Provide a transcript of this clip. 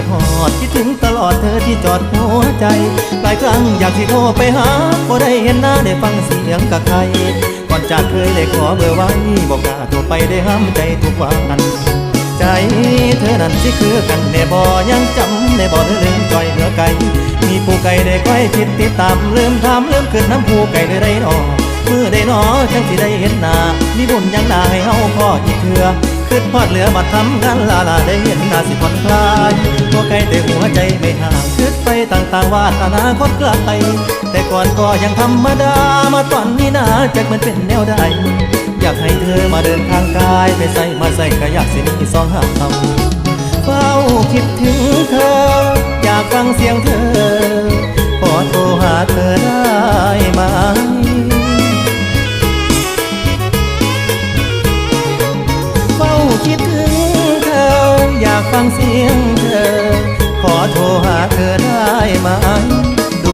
คิดฮอดคิดถึงตลอดเธอที่จอดหัวใจหลายครั้งอยากที่โทรไปหาก็ได้เห็นหน้าได้ฟังเสียงกับใครก่อนจากเคยได้ขอเบอร์ไว้บอกกล้าโทรไปได้ห้ามใจทุกวันใจเธอนั้นสิคือกันได้บ่ยังจำได้บ่เธอลืมจอยเมื่อไกลมีผู้ไกลได้ใกล้ชิดติดตามลืมถามลืมขึ้นน้ำผู้ไกลเลยได้หนอมือได้หนอจังสิได้เห็นหน้ามีบุญยังหน้าให้เฮาพออีกเถื่อขึ้นพอดเหลือมาทำงานลาได้เห็นหน้าสิผ่อนคลายตัวไกลแต่หัวใจไม่ห่างคิดไปต่างๆว่าอนาคตไกลแต่ก่อนก็ยังธรรมดามาตอนนี้นะจักมันเป็นแนวใดอยากให้เธอมาเดินทางกายไปใส่มาใส่ก็อยากสิมีสองหางเท่าเฝ้าคิดถึงเธออยากฟังเสียงเธอขอโทรหาเธอได้ไหมเฝ้าคิดถึงเธออยากฟังเสียงเธอขอโทรหาเธอ